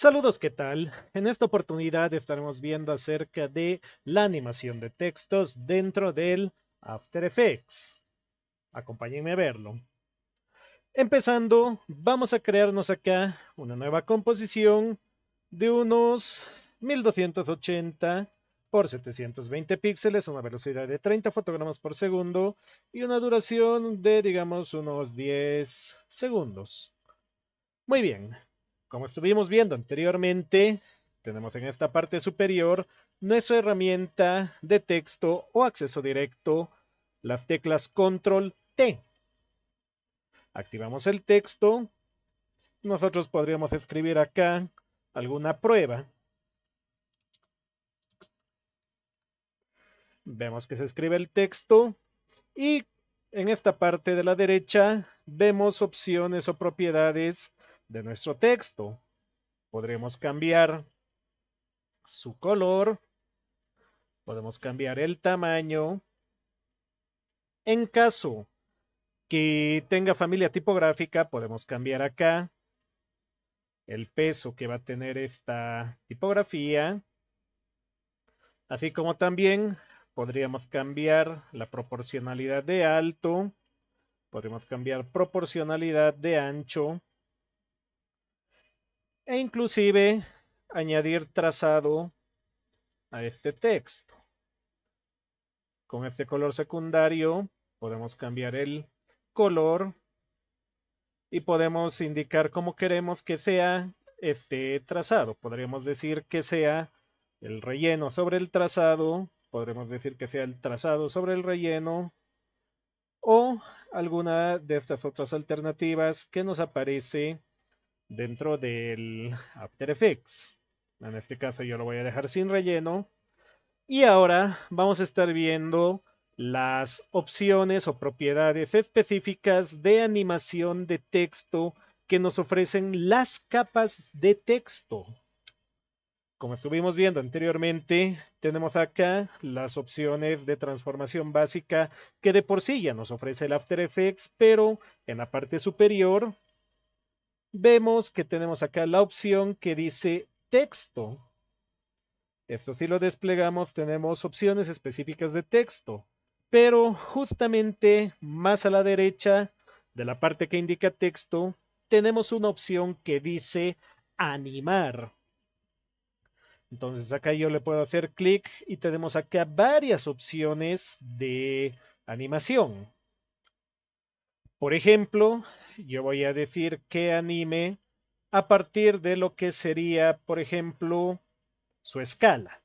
Saludos, ¿qué tal? En esta oportunidad estaremos viendo acerca de la animación de textos dentro del After Effects. Acompáñenme a verlo. Empezando, vamos a crearnos acá una nueva composición de unos 1280 por 720 píxeles, una velocidad de 30 fotogramas por segundo y una duración de, digamos, unos 10 segundos. Muy bien, como estuvimos viendo anteriormente, tenemos en esta parte superior nuestra herramienta de texto o acceso directo, las teclas Control T. Activamos el texto. Nosotros podríamos escribir acá alguna prueba. Vemos que se escribe el texto y en esta parte de la derecha vemos opciones o propiedades de nuestro texto. Podremos cambiar su color. Podemos cambiar el tamaño. En caso que tenga familia tipográfica, podemos cambiar acá el peso que va a tener esta tipografía. Así como también podríamos cambiar la proporcionalidad de alto. Podríamos cambiar proporcionalidad de ancho. E inclusive añadir trazado a este texto. Con este color secundario podemos cambiar el color y podemos indicar cómo queremos que sea este trazado. Podríamos decir que sea el relleno sobre el trazado, podremos decir que sea el trazado sobre el relleno o alguna de estas otras alternativas que nos aparece dentro del After Effects. En este caso yo lo voy a dejar sin relleno. Y ahora vamos a estar viendo las opciones o propiedades específicas de animación de texto que nos ofrecen las capas de texto. Como estuvimos viendo anteriormente, tenemos acá las opciones de transformación básica que de por sí ya nos ofrece el After Effects, pero en la parte superior vemos que tenemos acá la opción que dice texto. Esto si lo desplegamos tenemos opciones específicas de texto, pero justamente más a la derecha de la parte que indica texto tenemos una opción que dice animar. Entonces acá yo le puedo hacer clic y tenemos acá varias opciones de animación. Por ejemplo, yo voy a decir que anime a partir de lo que sería, por ejemplo, su escala.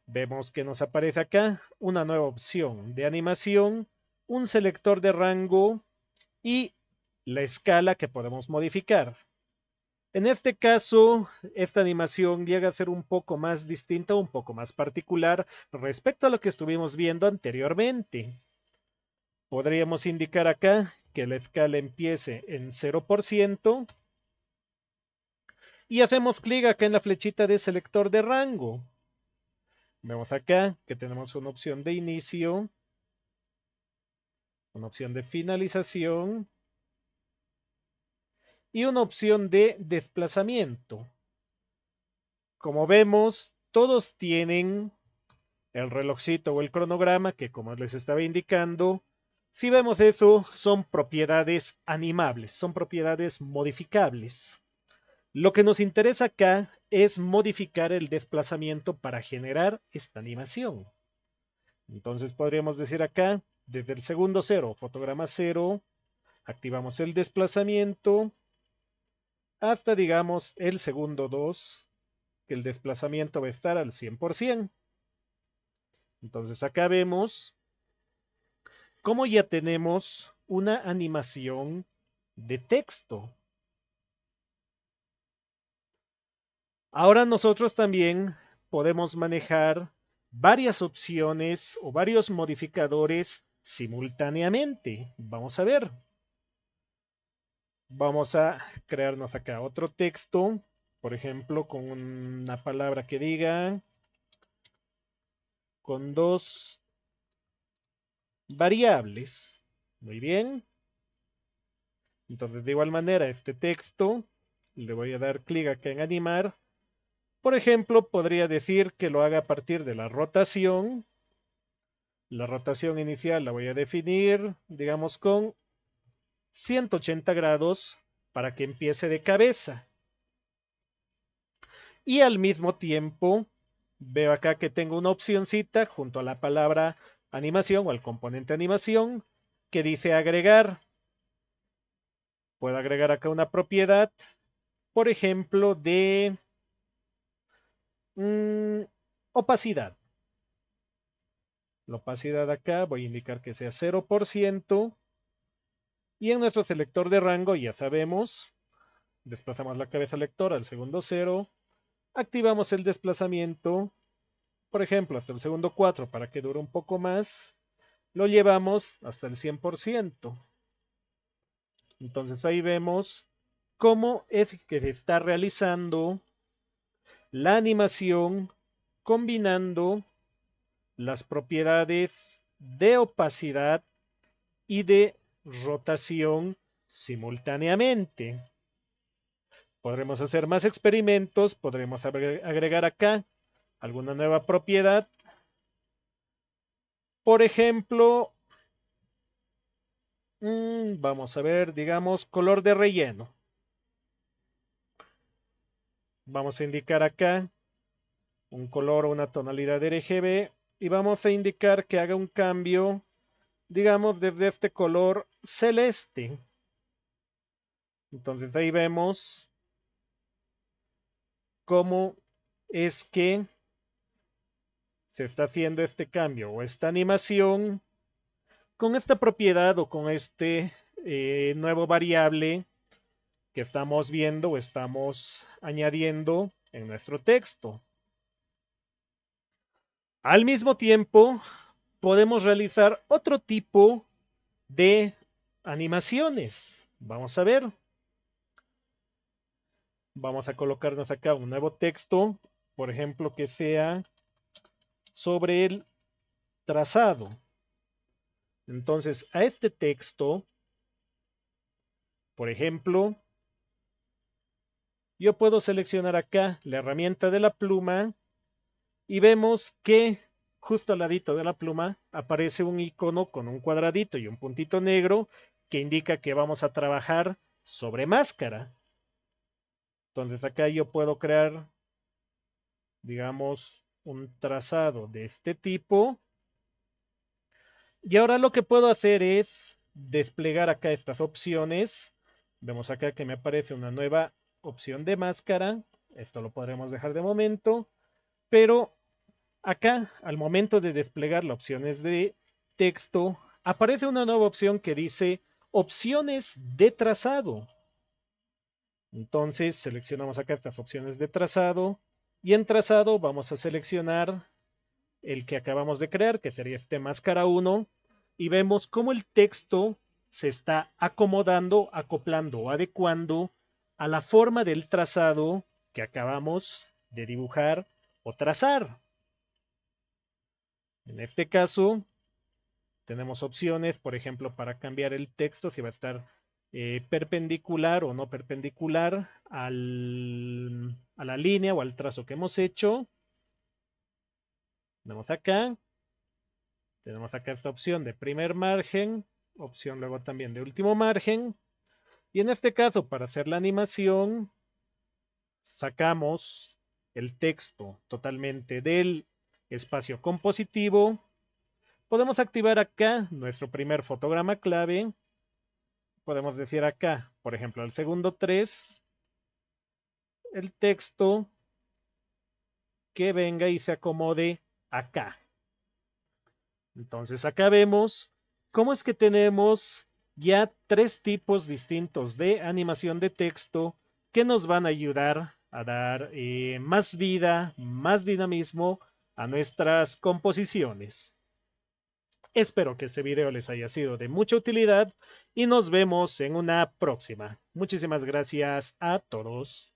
Vemos que nos aparece acá una nueva opción de animación, un selector de rango y la escala que podemos modificar. En este caso, esta animación llega a ser un poco más distinta, un poco más particular respecto a lo que estuvimos viendo anteriormente. Podríamos indicar acá que la escala empiece en 0% y hacemos clic acá en la flechita de selector de rango. Vemos acá que tenemos una opción de inicio, una opción de finalización y una opción de desplazamiento. Como vemos, todos tienen el relojcito o el cronograma que, como les estaba indicando, si vemos eso, son propiedades animables, son propiedades modificables. Lo que nos interesa acá es modificar el desplazamiento para generar esta animación. Entonces podríamos decir acá, desde el segundo 0, fotograma 0, activamos el desplazamiento hasta, digamos, el segundo 2, que el desplazamiento va a estar al 100%. Entonces acá vemos cómo ya tenemos una animación de texto. Ahora nosotros también podemos manejar varias opciones o varios modificadores simultáneamente. Vamos a ver. Vamos a crearnos acá otro texto, por ejemplo, con una palabra que diga con dos variables. Muy bien. Entonces, de igual manera, este texto Le voy a dar clic acá en animar. Por ejemplo, podría decir que lo haga a partir de la rotación. La rotación inicial la voy a definir, digamos, con 180 grados para que empiece de cabeza. Y al mismo tiempo, veo acá que tengo una opcioncita junto a la palabra animación o al componente animación que dice agregar. Puedo agregar acá una propiedad, por ejemplo, de opacidad. La opacidad acá voy a indicar que sea 0%. Y en nuestro selector de rango ya sabemos, desplazamos la cabeza lectora al segundo 0, activamos el desplazamiento, por ejemplo, hasta el segundo 4 para que dure un poco más, lo llevamos hasta el 100%. Entonces ahí vemos cómo es que se está realizando la animación combinando las propiedades de opacidad y de rotación simultáneamente. Podremos hacer más experimentos, podremos agregar acá alguna nueva propiedad. Por ejemplo, vamos a ver, digamos, color de relleno. Vamos a indicar acá un color o una tonalidad RGB y vamos a indicar que haga un cambio, digamos, desde este color celeste. Entonces ahí vemos cómo es que se está haciendo este cambio o esta animación con esta propiedad o con este nuevo variable que estamos viendo o estamos añadiendo en nuestro texto. Al mismo tiempo, podemos realizar otro tipo de animaciones. Vamos a ver. Vamos a colocarnos acá un nuevo texto, por ejemplo, que sea sobre el trazado. Entonces, a este texto, por ejemplo, yo puedo seleccionar acá la herramienta de la pluma y vemos que justo al ladito de la pluma aparece un icono con un cuadradito y un puntito negro que indica que vamos a trabajar sobre máscara. Entonces acá yo puedo crear, digamos, un trazado de este tipo. Y ahora lo que puedo hacer es desplegar acá estas opciones. Vemos acá que me aparece una nueva opción de máscara. Esto lo podremos dejar de momento. Pero acá, al momento de desplegar las opciones de texto, aparece una nueva opción que dice opciones de trazado. Entonces seleccionamos acá estas opciones de trazado y en trazado vamos a seleccionar el que acabamos de crear, que sería este máscara 1, y vemos cómo el texto se está acomodando, acoplando o adecuando a la forma del trazado que acabamos de dibujar o trazar. En este caso, tenemos opciones, por ejemplo, para cambiar el texto, si va a estar perpendicular o no perpendicular a la línea o al trazo que hemos hecho. Tenemos acá esta opción de primer margen, opción luego también de último margen. Y en este caso, para hacer la animación, sacamos el texto totalmente del espacio compositivo. Podemos activar acá nuestro primer fotograma clave. Podemos decir acá, por ejemplo, al segundo 3, el texto que venga y se acomode acá. Entonces acá vemos cómo es que tenemos ya 3 tipos distintos de animación de texto que nos van a ayudar a dar más vida, más dinamismo a nuestras composiciones. Espero que este video les haya sido de mucha utilidad y nos vemos en una próxima. Muchísimas gracias a todos.